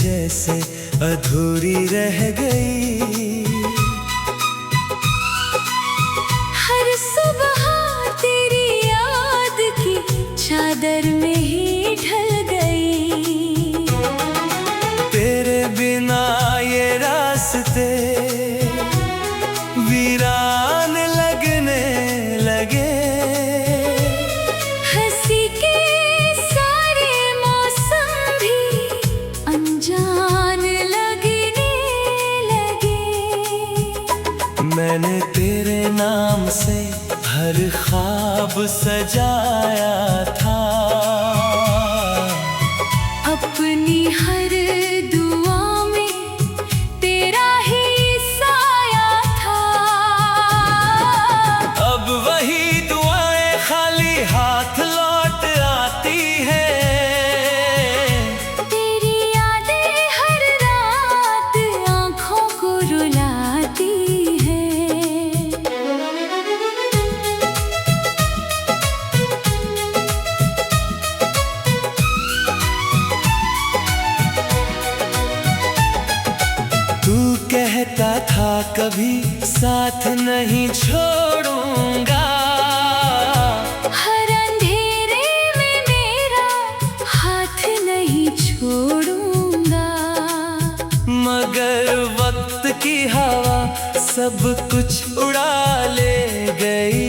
जैसे अधूरी रह गई। हर सुबह तेरी याद की चादर में ही ढल गई। तेरे बिना ये रास्ते वीरान लगने लगे। हंसी के सारे मौसम भी अनजान लगने लगे। मैंने तेरे नाम से हर ख्वाब सजाया था। अपनी हर दुआ में तेरा ही साया था। अब वही दुआएं खाली हाथ लौट आती हैं। तेरी यादें हर रात आँखों को रुलाती हैं। तू कहता था कभी साथ नहीं छोड़ूंगा। हर अंधेरे में मेरा हाथ नहीं छोड़ूंगा। मगर वक्त की हवा सब कुछ उड़ा ले गई।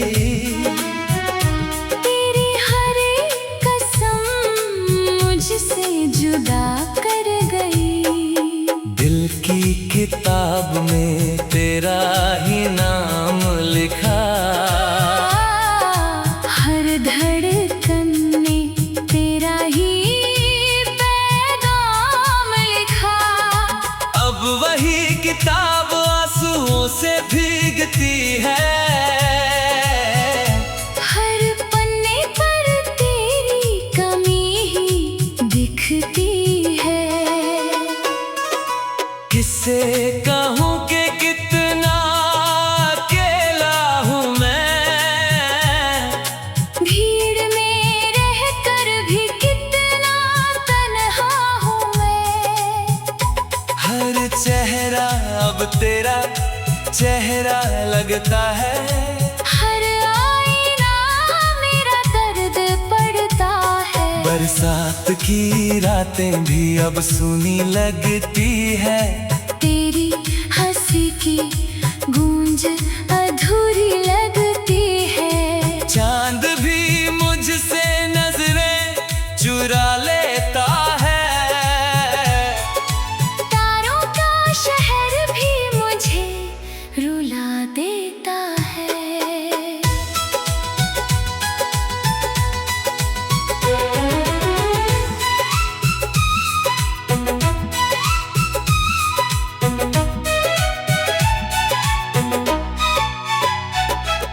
तेरी हर एक कसम मुझसे जुदा कर गई। दिल की किताब में तेरा ही नाम लिखा। हर धड़कन ने तेरा ही पैगाम लिखा। अब वही किताब आंसुओं से भीगती है। हर पन्ने पर तेरी कमी ही दिखती है। किससे कहूँ कि कितना अकेला हूँ मैं। भीड़ में रहकर भी कितना तन्हा हूँ मैं। हर चेहरा अब तेरा चेहरा लगता है। हर आईना मेरा दर्द पड़ता है। बरसात की रातें भी अब सूनी लगती है। तेरी हंसी की गूंज अधूरी लगती है। चांद भी मुझसे नजरें चुरा लेता है। तारों का शहर भी मुझे रुला देता है।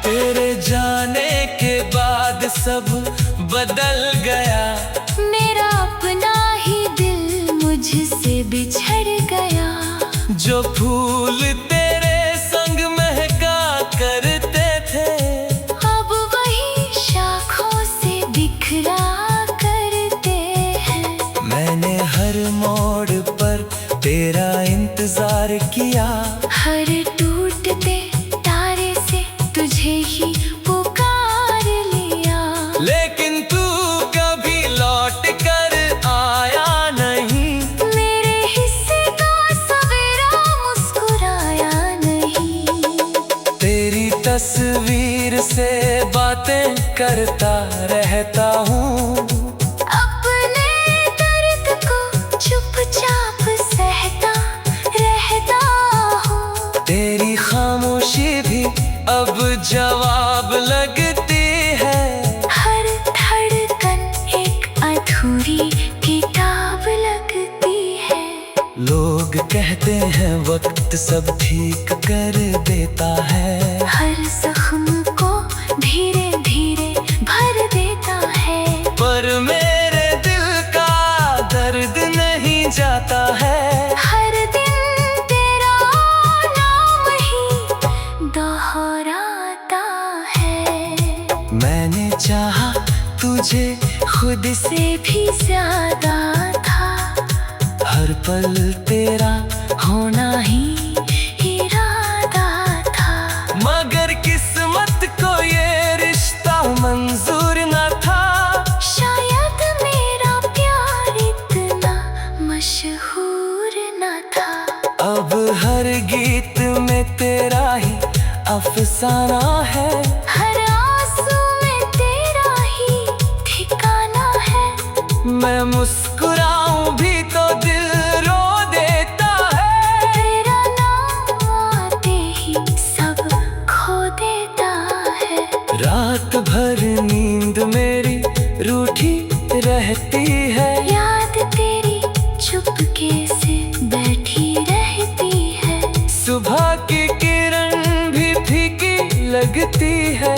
तेरे जाने के बाद सब बदल गया। मेरा अपना ही दिल मुझसे बिछड़ गया। जो फूल तेरे संग महका करते थे अब वही शाखों से बिखरा करते हैं। मैंने हर मोड़ पर तेरा इंतजार किया। हर टूटते तारे से तुझे ही पुकार लिया। लेकिन तू कभी लौट कर आया नहीं। मेरे हिस्से का सवेरा मुस्कुराया नहीं। तेरी तस्वीर से बातें करता रहता हूँ। अपने दर्द को चुपचाप सहता रहता हूँ। तेरी खामोशी भी अब जवाब लगती है। हर धड़कन एक अधूरी किताब लगती है। लोग कहते हैं वक्त सब ठीक कर देता है। हर जख्म को धीरे धीरे भर देता है। पर मेरे दिल का दर्द नहीं जाता है। हर दिन तेरा नाम ही दोहराता है। मैंने चाहा तुझे खुद से से भी ज्यादा था। हर पल तेरा होना ही इरादा था। मगर किस्मत को ये रिश्ता मंजूर न था। शायद मेरा प्यार इतना मशहूर न था। अब हर गीत में तेरा ही अफसाना है। हर आंसू में तेरा ही ठिकाना है। मैं मुस्कुराऊं भी तो दिल रो देता है। तेरा नाम आते ही सब खो देता है। रात भर नींद मेरी रूठी रहती है। याद तेरी चुपके से बैठी रहती है। सुबह की किरण भी फीकी लगती है।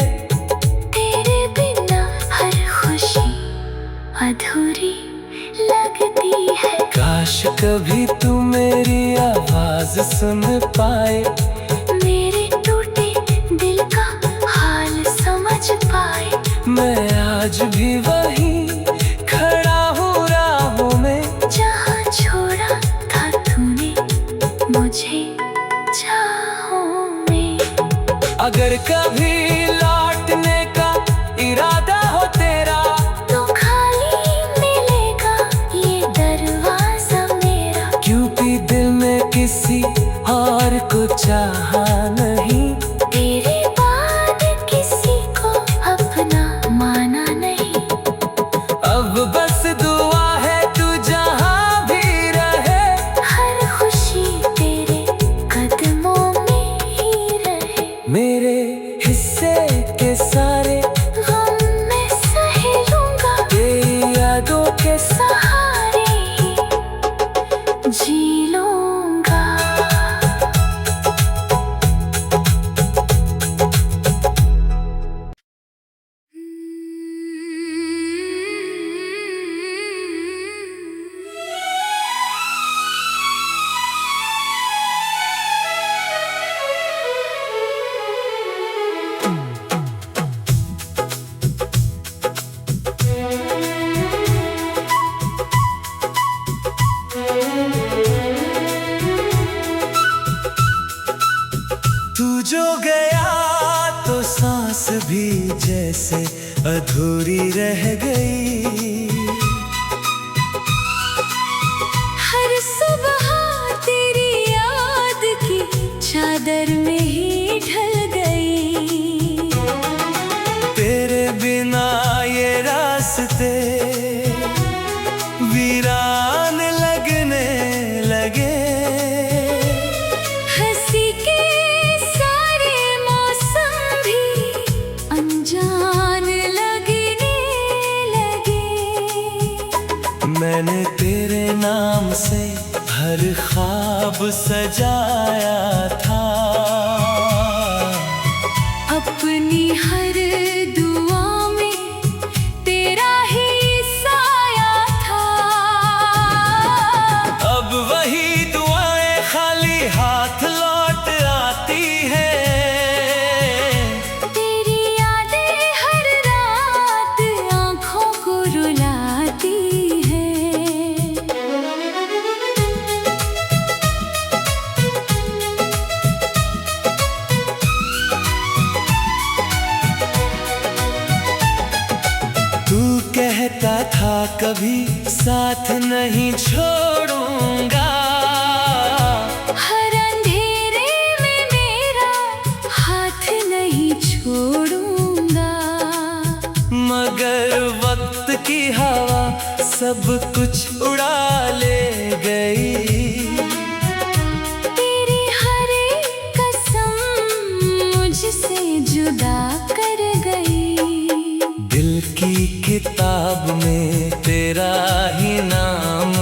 तेरे बिना हर खुशी अधूरी लगती है। काश कभी तू मेरी आवाज सुन पाए। मेरे टूटे दिल का हाल समझ पाए। मैं आज भी वहीं खड़ा हूँ राहों में। जहाँ छोड़ा था तूने मुझे चाहों में। अगर कभी लौटने का इरादा हो तेरा तो खाली मिलेगा ये दरवाजा मेरा। क्योंकि दिल में किसी और को चाहा नहीं। तेरे बाद किसी को अपना माना नहीं। अब बस दुआ है तू जहाँ भी रहे। हर खुशी तेरे कदमों में ही रहे। मेरे हिस्से के सारे गम मैं सह लूंगा। तेरी यादों के सहारे ही जी लूंगा। तू जो गया तो सांस भी जैसे अधूरी रह गई। हर सुबह तेरी याद की चादर में ही ढल गई। तेरे बिना ये रास्ते वीरान लगने लगे। हंसी के सारे मौसम भी अनजान लगने लगे। मैंने तेरे नाम से हर ख्वाब सजाया था। अपनी हर दुआ में तेरा ही साया था। अब वही दुआएं खाली हाथ लौट आती हैं। तेरी यादें हर रात आँखों को रुलाती हैं। तू कहता था कभी साथ नहीं छोड़ूंगा। हर अंधेरे में मेरा हाथ नहीं छोड़ूंगा। मगर वक्त की हवा सब कुछ उड़ा ले गई। तेरी हर एक कसम मुझसे जुदा कर गई। दिल की किताब में तेरा ही नाम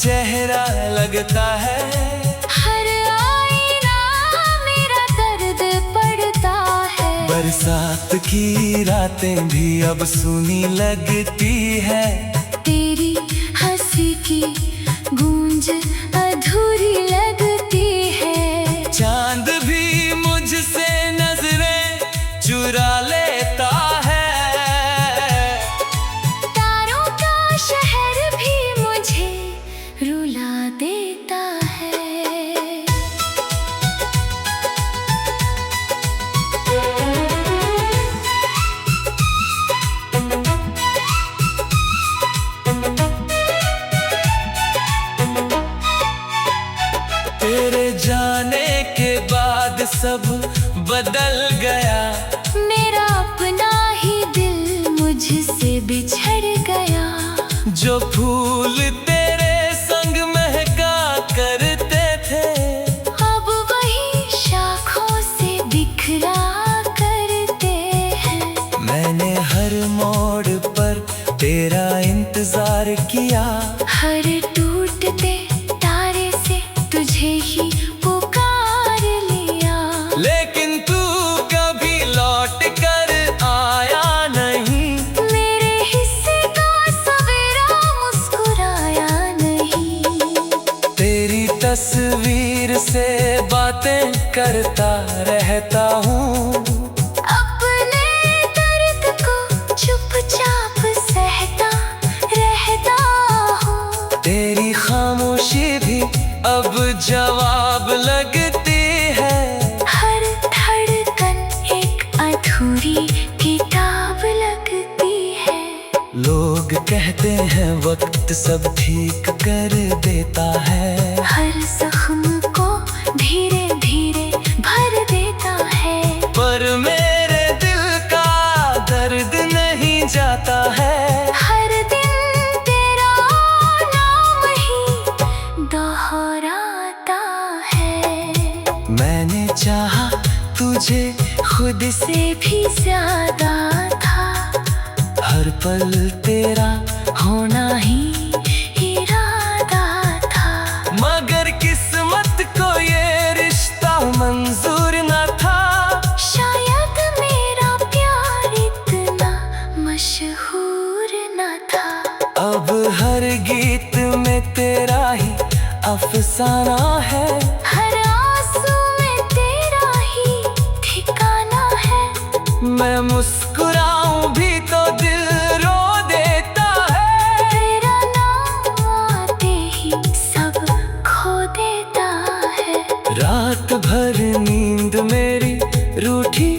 चेहरा लगता है। हर आईना मेरा दर्द पड़ता है। बरसात की रातें भी अब सूनी लगती है। तेरी हंसी की गूंज अधूरी लगती है। चांद भी मुझसे नजरें चुरा लेता है। तारों का शहर भी मुझे रुला देता है। तेरे जाने के बाद सब बदल गया। मेरा अपना ही दिल मुझसे बिछड़ गया। जो फूल तेरे संग महका करते थे, अब वही शाखों से बिखरा करते हैं। मैंने हर मोड़ पर तेरा इंतजार किया। हर टूटते तारे से तुझे ही पुकार लिया। लेकिन तू कभी लौट कर आया नहीं। मेरे हिस्से का सवेरा मुस्कुराया नहीं। तेरी तस्वीर से बातें करता रहता हूँ। अपने दर्द को चुपचाप सहता रहता हूँ। तेरी खामोशी भी अब जवाब लगती है। हर धड़कन एक अधूरी किताब लगती है। लोग कहते हैं वक्त सब ठीक कर देता है। हर जख्म को धीरे धीरे भर देता है। पर मेरे दिल का दर्द नहीं जाता है। हर दिन तेरा नाम ही दोहराता है। मैंने चाहा तुझे खुद से भी ज्यादा था। हर पल तेरा होना ही इरादा था। मगर किस्मत को ये रिश्ता मंजूर न था। शायद मेरा प्यार इतना मशहूर न था। अब हर गीत में तेरा ही अफसाना है। हर आंसू में तेरा ही ठिकाना है। मैं मुस्कुराऊं भी तो दिल रो देता है। तेरा नाम आते ही सब खो देता है। रात भर नींद मेरी रूठी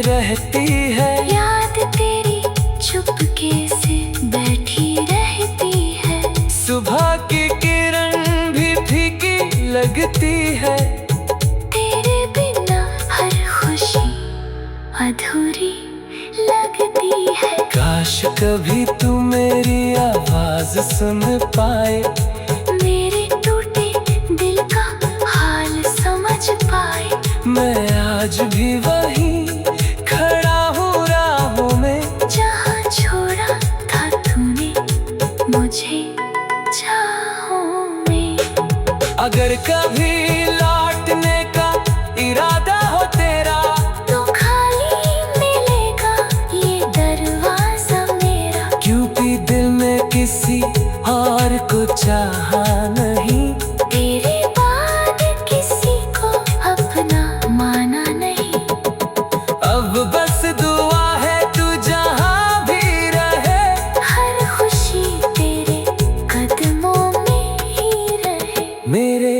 रहती है। याद तेरी चुपके से बैठी रहती है। सुबह की किरण भी फीकी लगती है। तेरे बिना हर खुशी अधूरी लगती है। काश कभी तू मेरी आवाज सुन पाए। मेरे टूटे दिल का हाल समझ पाए। मैं आज भी वहीं खड़ा हूँ राहों में। जहाँ छोड़ा था तूने मुझे चाहों में। अगर कभी लौटने का इरादा हो तेरा, तो खाली मिलेगा ये दरवाजा मेरा। क्योंकि दिल में किसी और को चाहा नहीं। तेरे बाद किसी को अपना माना नहीं। अब बस दुआ है तू जहाँ भी रहे। हर खुशी तेरे कदमों में ही रहे। मेरे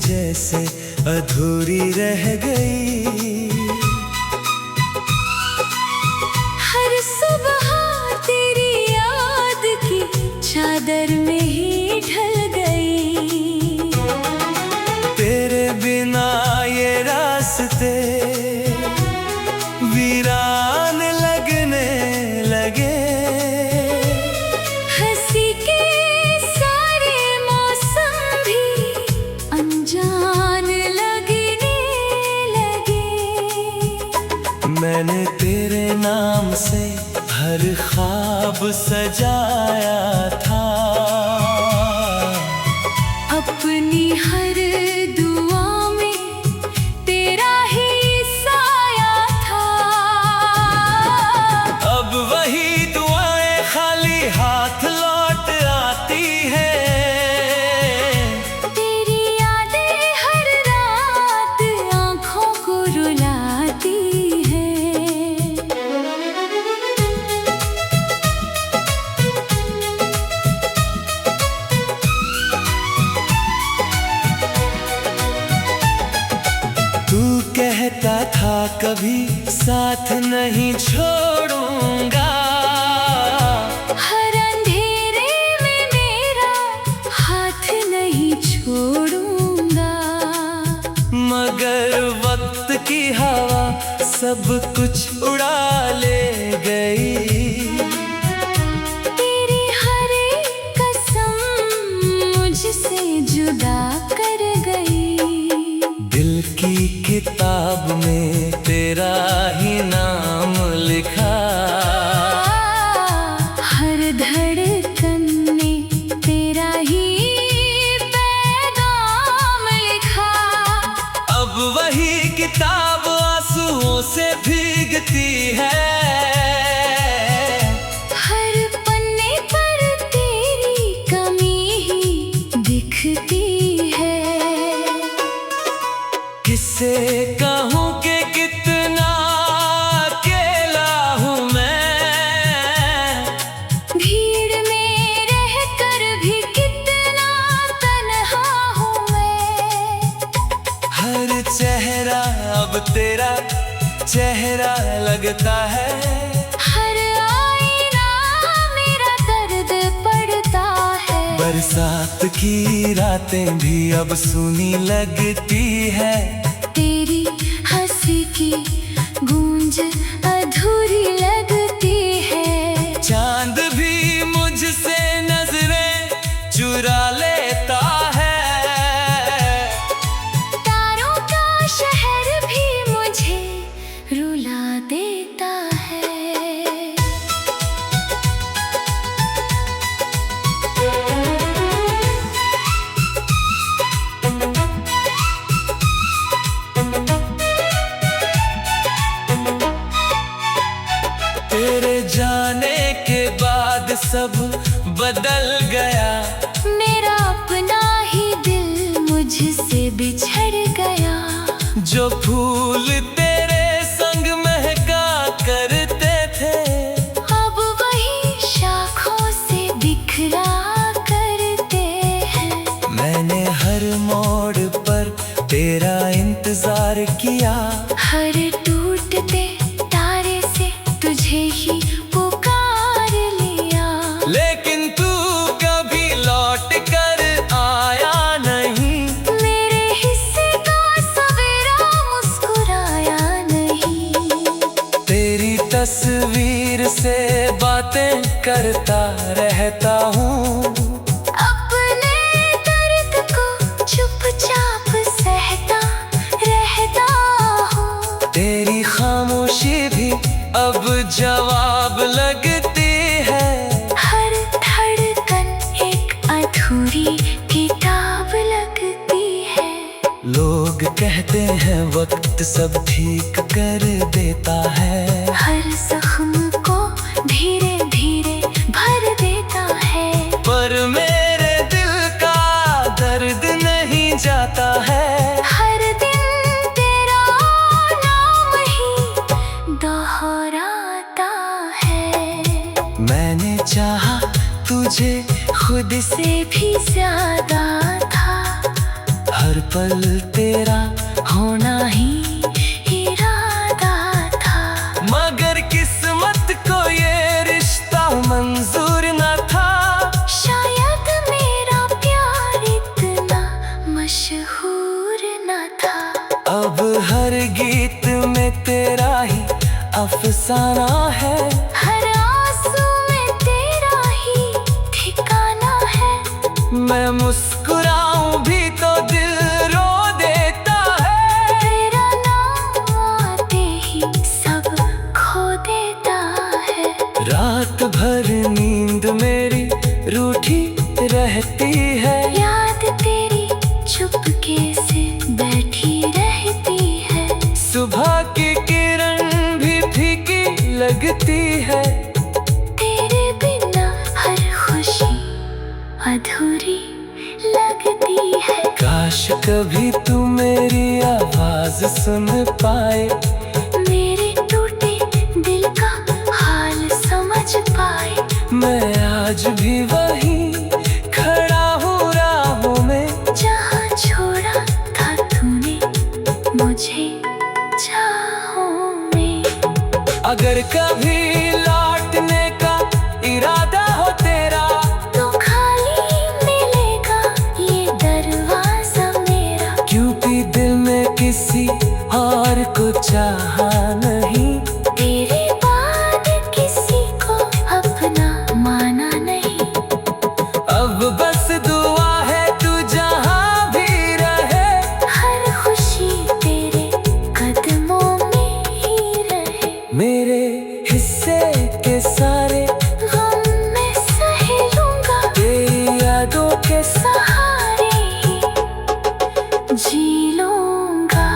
जैसे अधूरी रह गई। हर सुबह तेरी याद की चादर में ही ढल गई। तेरे बिना ये रास्ते वीरान लगने लगे। हंसी के सारे मौसम भी अनजान लगने लगे। मैंने तेरे नाम से हर ख्वाब सजाया था। अपनी हर दुआ में तेरा ही साया था। अब वही दुआएं खाली हाथ लौट आती हैं। तेरी यादें हर रात आँखों को रुलाती हैं। तू कहता था कभी साथ नहीं छोड़ूंगा। हर अंधेरे में मेरा हाथ नहीं छोड़ूंगा। मगर वक्त की हवा सब कुछ उड़ा ले गई। तेरी हर एक कसम मुझसे जुदा कर गई। दिल की किताब में तेरा ही नाम लिखा। हर धड़कन ने तेरा ही पैगाम लिखा। अब वही किताब आंसुओं से भीगती है। हर पन्ने पर तेरी कमी ही दिखती है। किससे कहूँ कि कितना अकेला हूँ मैं। भीड़ में रहकर भी कितना तन्हा हूँ मैं। हर चेहरा अब तेरा चेहरा लगता है। हर आईना मेरा दर्द पड़ता है। बरसात की रातें भी अब सूनी लगती है। तेरी हंसी की गूंज अधूरी लगती है। चांद भी मुझसे नजरें चुरा लेता है। तारों का शहर भी मुझे रुला देता है। तेरे जाने के बाद सब बदल गया। मेरा अपना ही दिल मुझसे बिछड़ गया। जो फूल तेरे संग महका करते थे अब वही शाखों से बिखरा करते हैं। मैंने हर मोड़ पर तेरा इंतजार किया। हर टूटते तारे से तुझे ही पुकार लिया। लेकिन तू कभी लौट कर आया नहीं। मेरे हिस्से का सवेरा मुस्कुराया नहीं। तेरी तस्वीर से बातें करता रहता हूँ। अपने दर्द को चुपचाप सहता रहता हूँ। तेरी खामोशी भी अब जवाब लगती है। हर धड़कन एक अधूरी किताब लगती है। लोग कहते हैं वक्त सब ठीक कर देता है। हर जख्म को धीरे धीरे भर देता है। पर मेरे दिल का दर्द नहीं जाता है। हर दिन तेरा नाम ही दोहराता है। मैंने चाहा तुझे खुद से से भी ज्यादा था। हर पल तेरा होना ही इरादा था। मगर किस्मत को ये रिश्ता मंजूर न था। शायद मेरा प्यार इतना मशहूर न था। अब हर गीत में तेरा ही अफसाना है। हर आंसू में तेरा ही ठिकाना है। मैं मुस्कुराऊं भी तो दिल रो देता है। तेरा नाम आते ही सब खो देता है। रात भर नींद मेरी रूठी रहती है। याद तेरी चुपके से बैठी रहती है। सुबह की किरण भी फीकी लगती है। तेरे बिना हर खुशी अधूरी लगती है। काश कभी तू मेरी आवाज सुन पाए। मेरे टूटे दिल का हाल समझ पाए। मैं आज भी वहीं खड़ा हूँ राहों में। जहाँ छोड़ा था तूने मुझे चाहों में। अगर कभी लौटने का इरादा हो तेरा, तो खाली मिलेगा ये दरवाजा मेरा। क्योंकि दिल में किसी और को चाहा नहीं। तेरे बाद किसी को अपना माना नहीं। अब बस दुआ है तू जहाँ भी रहे। हर खुशी तेरे कदमों में ही रहे। मेरे हिस्से के सारे गम मैं सह लूंगा। तेरी यादों के सहारे ही जी लूंगा।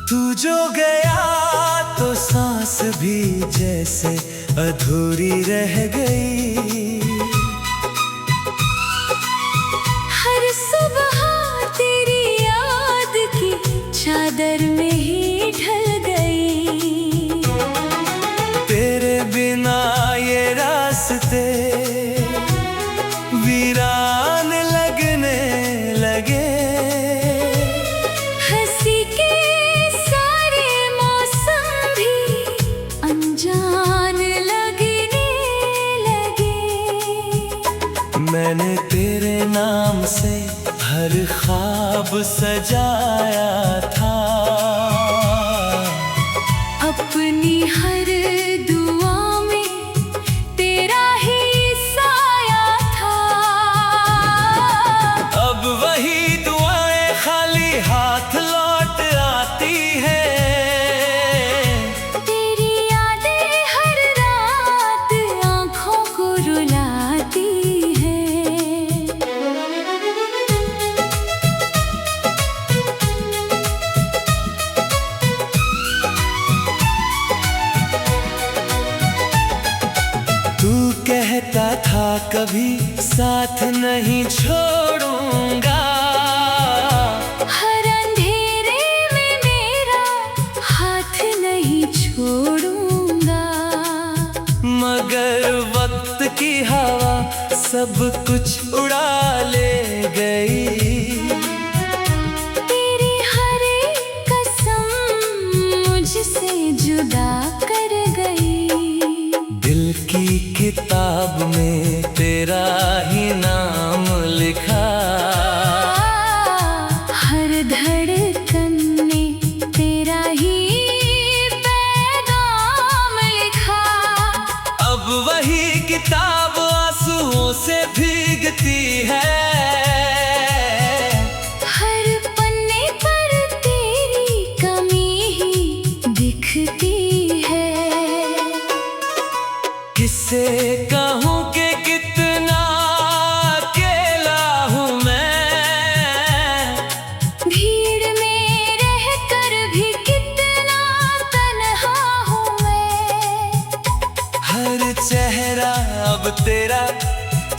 तू जो गया तो सांस भी जैसे अधूरी रह गई। हर सुबह तेरी याद की चादर में ही ढल गई। तेरे बिना ये रास्ते वीरान लगने लगे। हंसी के सारे मौसम भी अनजान लगने लगे। मैंने तेरे नाम से हर ख्वाब सजाया था। अपनी हर दुआ में तेरा ही साया था। अब वही दुआएं खाली हाथ लौट आती हैं। तेरी यादें हर रात आँखों को रुलाती है। तू कहता था कभी साथ नहीं छोड़ूंगा। हर अंधेरे में मेरा हाथ नहीं छोड़ूंगा। मगर वक्त की हवा सब कुछ उड़ा ले गई। तेरी हर एक कसम मुझसे जुदा कर गई। दिल की किताब में तेरा ही नाम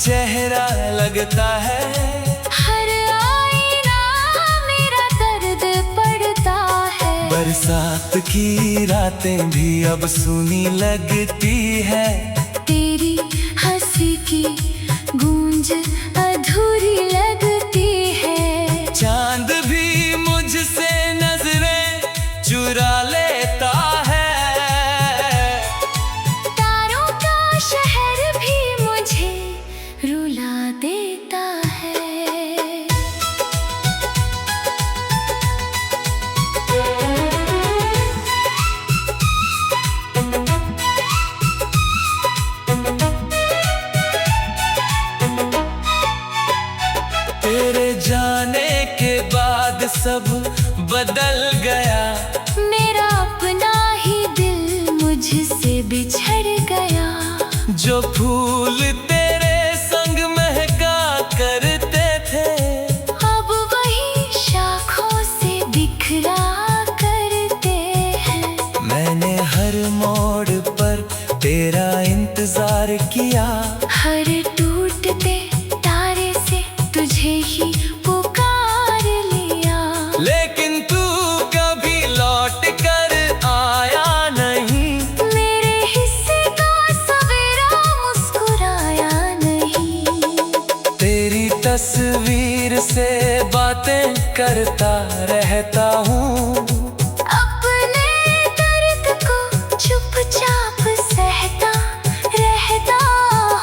चेहरा लगता है, हर आईना मेरा दर्द पड़ता है। बरसात की रातें भी अब सूनी लगती है, तेरी हंसी की गूंज अधूरी लगती है। चांद भी मुझसे नजरें चुरा लेता है, तारों का शहर भी मुझे रुला देता है। तेरे जाने के बाद सब बदल गया, मेरा अपना ही दिल मुझसे बिछड़ गया। जो फूल तेरे संग महका करते थे, अब वही शाखों से बिखरा करते हैं। मैंने हर मोड़ पर तेरा इंतजार किया, हर टूटते तारे से तुझे ही पुकार लिया। लेकिन तू कभी लौट कर आया नहीं, मेरे हिस्से का सवेरा मुस्कुराया नहीं। तेरी तस्वीर से बातें करता रहता हूँ, अपने दर्द को चुपचाप सहता रहता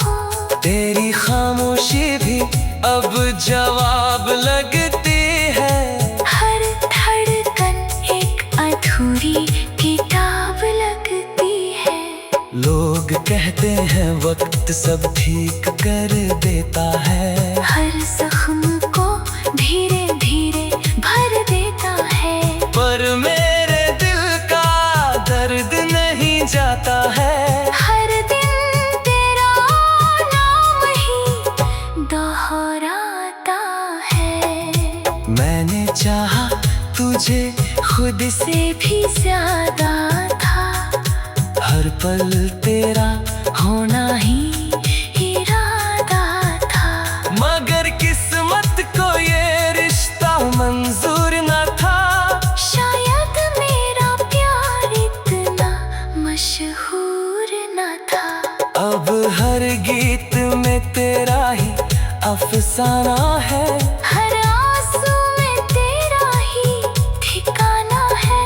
हूँ। तेरी खामोशी भी अब जवाब लगती है, हर धड़कन एक अधूरी किताब लगती है। लोग कहते हैं वक्त सब ठीक कर देता है, हर जख्म को धीरे धीरे भर देता है। पर मेरे दिल का दर्द नहीं जाता है। हर दिन तेरा नाम ही दोहराता है। मैंने चाहा तुझे खुद से भी ज्यादा था, हर पल तेरा होना ही इरादा था। मगर किस्मत को ये रिश्ता मंजूर न था, शायद मेरा प्यार इतना मशहूर न था। अब हर गीत में तेरा ही अफसाना है, हर आंसू में तेरा ही ठिकाना है।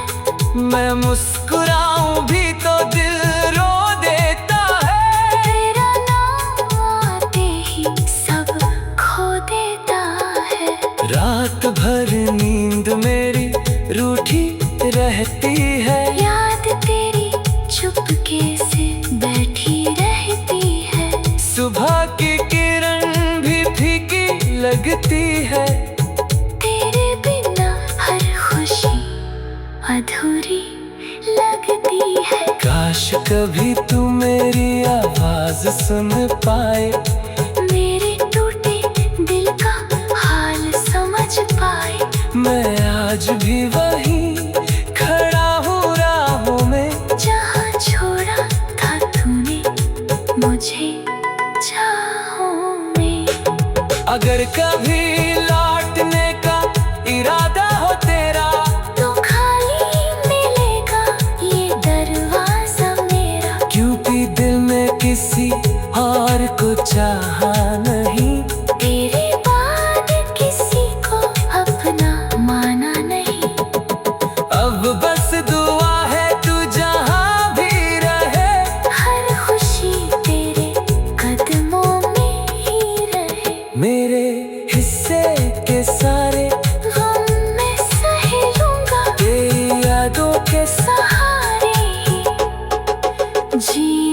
मैं मुस्कुराऊं भी तो दिल रो देता है, तेरा नाम आते ही सब खो देता है। रात भर नींद मेरी रूठी रहती है, याद तेरी चुपके से बैठी रहती है। सुबह की किरण भी फीकी लगती है, तेरे बिना हर खुशी अधूरी लगती है। काश कभी तू मेरी आवाज सुन पाए, मेरे टूटे दिल का हाल समझ पाए। मैं आज भी वहीं खड़ा हूँ राहों में, जहाँ छोड़ा था तूने मुझे चाहों में। अगर कभी लौटने का इरादा हो तेरा, तो खाली मिलेगा ये दरवाजा मेरा। क्योंकि दिल में किसी और को चाहा नहीं, तेरे बाद किसी को अपना माना नहीं। अब बस दुआ है तू जहाँ भी रहे, हर खुशी तेरे कदमों में ही रहे। मेरे हिस्से के सारे गम मैं सह लूंगा, तेरी यादों के सहारे ही जी